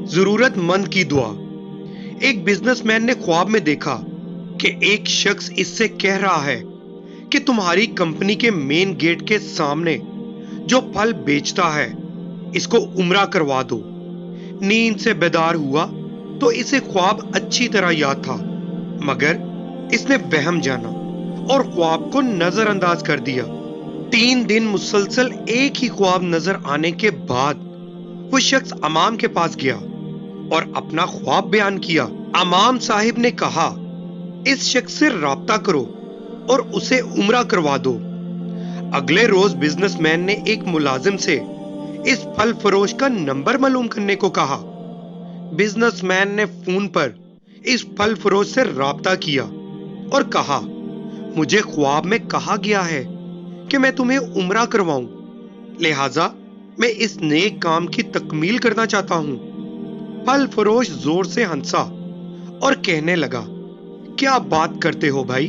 ضرورت مند کی دعا۔ ایک بزنس مین نے خواب میں دیکھا کہ ایک شخص اس سے کہہ رہا ہے کہ تمہاری کمپنی کے مین گیٹ کے سامنے جو پھل بیچتا ہے اس کو عمرہ کروا دو۔ نیند سے بیدار ہوا تو اسے خواب اچھی طرح یاد تھا، مگر اس نے وہم جانا اور خواب کو نظر انداز کر دیا۔ 3 دن مسلسل ایک ہی خواب نظر آنے کے بعد وہ شخص امام کے پاس گیا اور اپنا خواب بیان کیا۔ امام صاحب نے کہا، اس شخص سے رابطہ کرو اور اسے عمرہ کروا دو۔ اگلے روز بزنس مین نے ایک ملازم سے اس پھل فروش کا نمبر معلوم کرنے کو کہا۔ بزنس مین نے فون پر اس پھل فروش سے رابطہ کیا اور کہا، مجھے خواب میں کہا گیا ہے کہ میں تمہیں عمرہ کرواؤں، لہٰذا میں اس نیک کام کی تکمیل کرنا چاہتا ہوں۔ پھل فروش زور سے ہنسا اور کہنے لگا، کیا بات کرتے ہو بھائی،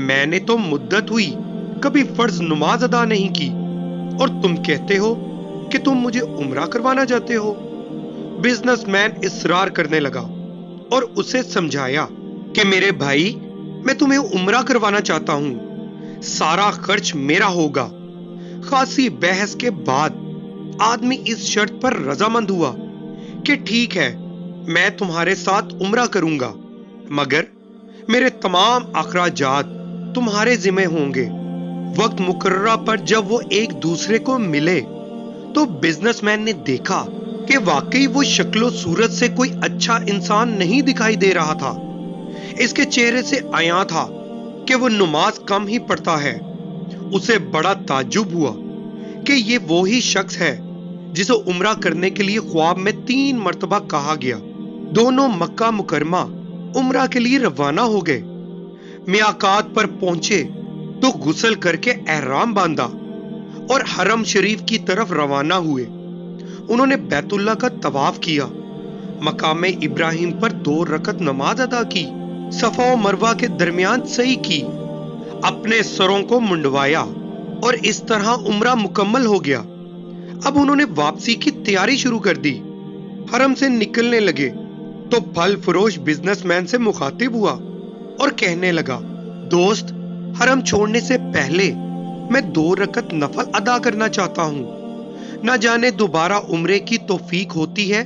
میں نے تو مدت ہوئی کبھی فرض نماز ادا نہیں کی اور تم کہتے ہو کہ تم مجھے عمرہ کروانا چاہتے ہو۔ بزنس مین اصرار کرنے لگا اور اسے سمجھایا کہ میرے بھائی، میں تمہیں عمرہ کروانا چاہتا ہوں، سارا خرچ میرا ہوگا۔ خاصی بحث کے بعد آدمی اس شرط پر رضامند ہوا کہ ٹھیک ہے، میں تمہارے ساتھ عمرہ کروں گا، مگر میرے تمام اخراجات تمہارے ذمہ ہوں گے۔ وقت مقررہ پر جب وہ ایک دوسرے کو ملے تو بزنس مین نے دیکھا کہ واقعی وہ شکل و صورت سے کوئی اچھا انسان نہیں دکھائی دے رہا تھا۔ اس کے چہرے سے عیاں تھا کہ وہ نماز کم ہی پڑھتا ہے۔ اسے بڑا تعجب ہوا کہ یہ وہی شخص ہے جسے عمرہ کرنے کے لیے خواب میں 3 مرتبہ کہا گیا۔ دونوں مکہ مکرمہ عمرہ کے لیے روانہ ہو گئے۔ میقات پر پہنچے تو غسل کر کے احرام باندھا اور حرم شریف کی طرف روانہ ہوئے۔ انہوں نے بیت اللہ کا طواف کیا، مقام ابراہیم پر 2 رکعت نماز ادا کی، صفا و مروہ کے درمیان سعی کی، اپنے سروں کو منڈوایا اور اس طرح عمرہ مکمل ہو گیا۔ اب انہوں نے واپسی کی تیاری شروع کر دی۔ حرم سے نکلنے لگے تو پھل فروش بزنس مین سے مخاطب ہوا اور کہنے لگا، دوست، حرم چھوڑنے سے پہلے میں 2 رکعت نفل ادا کرنا چاہتا ہوں، نہ جانے دوبارہ عمرے کی توفیق ہوتی ہے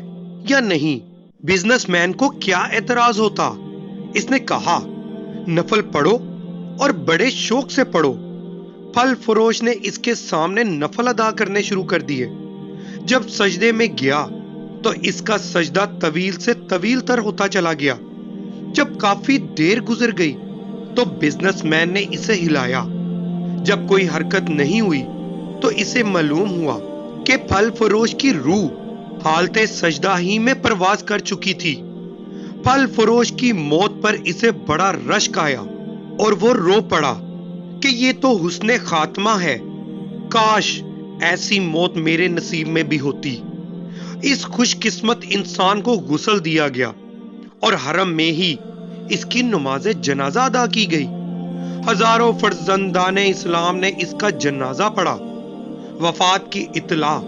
یا نہیں۔ بزنس مین کو کیا اعتراض ہوتا؟ اس نے کہا، نفل پڑھو اور بڑے شوق سے پڑھو۔ پھل فروش نے اس کے سامنے نفل ادا کرنے شروع کر دیے۔ جب سجدے میں گیا تو اس کا سجدہ طویل سے طویل تر ہوتا چلا گیا۔ جب کافی دیر گزر گئی تو بزنس مین نے اسے ہلایا۔ جب کوئی حرکت نہیں ہوئی تو اسے معلوم ہوا کہ پھل فروش کی روح حالت سجدہ ہی میں پرواز کر چکی تھی۔ پھل فروش کی موت پر اسے بڑا رشک آیا اور وہ رو پڑا کہ یہ تو حسن خاتمہ ہے، کاش ایسی موت میرے نصیب میں بھی ہوتی۔ اس خوش قسمت انسان کو غسل دیا گیا اور حرم میں ہی اس کی نماز جنازہ ادا کی گئی۔ ہزاروں فرزندان اسلام نے اس کا جنازہ پڑھا۔ وفات کی اطلاع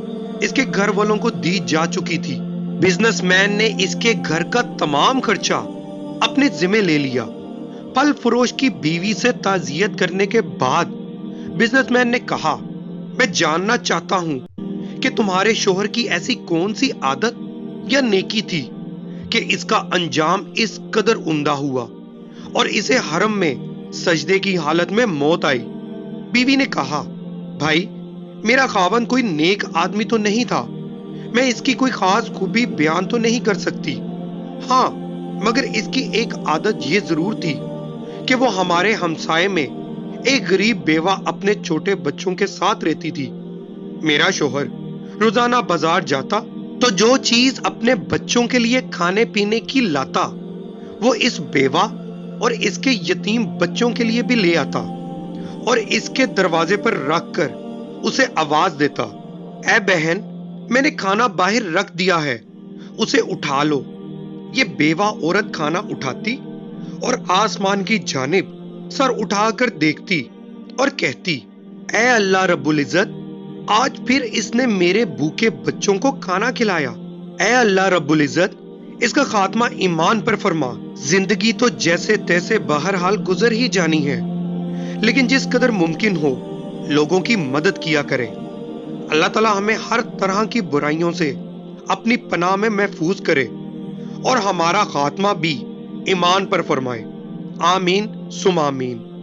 اس کے گھر والوں کو دی جا چکی تھی۔ بزنس مین نے اس کے گھر کا تمام خرچہ اپنے ذمہ لے لیا۔ پھل فروش کی بیوی سے تعزیت کرنے کے بعد بزنس مین نے کہا، میں جاننا چاہتا ہوں کہ تمہارے شوہر کی ایسی کون سی عادت یا نیکی تھی کہ اس کا انجام اس قدر عمدہ ہوا اور اسے حرم میں سجدے کی حالت میں موت آئی۔ بیوی نے کہا، بھائی، میرا خاوند کوئی نیک آدمی تو نہیں تھا، میں اس کی کوئی خاص خوبی بیان تو نہیں کر سکتی، ہاں مگر اس کی ایک عادت یہ ضرور تھی کہ وہ ہمارے ہمسائے میں ایک غریب بیوہ اپنے چھوٹے بچوں کے ساتھ رہتی تھی۔ میرا شوہر روزانہ بازار جاتا تو جو چیز اپنے بچوں کے لیے کھانے پینے کی لاتا وہ اس بیوہ اور اس کے یتیم بچوں کے لیے بھی لے آتا اور اس کے دروازے پر رکھ کر اسے آواز دیتا، اے بہن، میں نے کھانا باہر رکھ دیا ہے، اسے اٹھا لو۔ یہ بیوہ عورت کھانا اٹھاتی اور آسمان کی جانب سر اٹھا کر دیکھتی اور کہتی، اے اللہ رب العزت، آج پھر اس نے میرے بھوکے بچوں کو کھانا کھلایا۔ اے اللہ رب العزت، اس کا خاتمہ ایمان پر فرما۔ زندگی تو جیسے تیسے بہرحال گزر ہی جانی ہے، لیکن جس قدر ممکن ہو لوگوں کی مدد کیا کرے۔ اللہ تعالیٰ ہمیں ہر طرح کی برائیوں سے اپنی پناہ میں محفوظ کرے اور ہمارا خاتمہ بھی ایمان پر فرمائے۔ آمین ثم آمین۔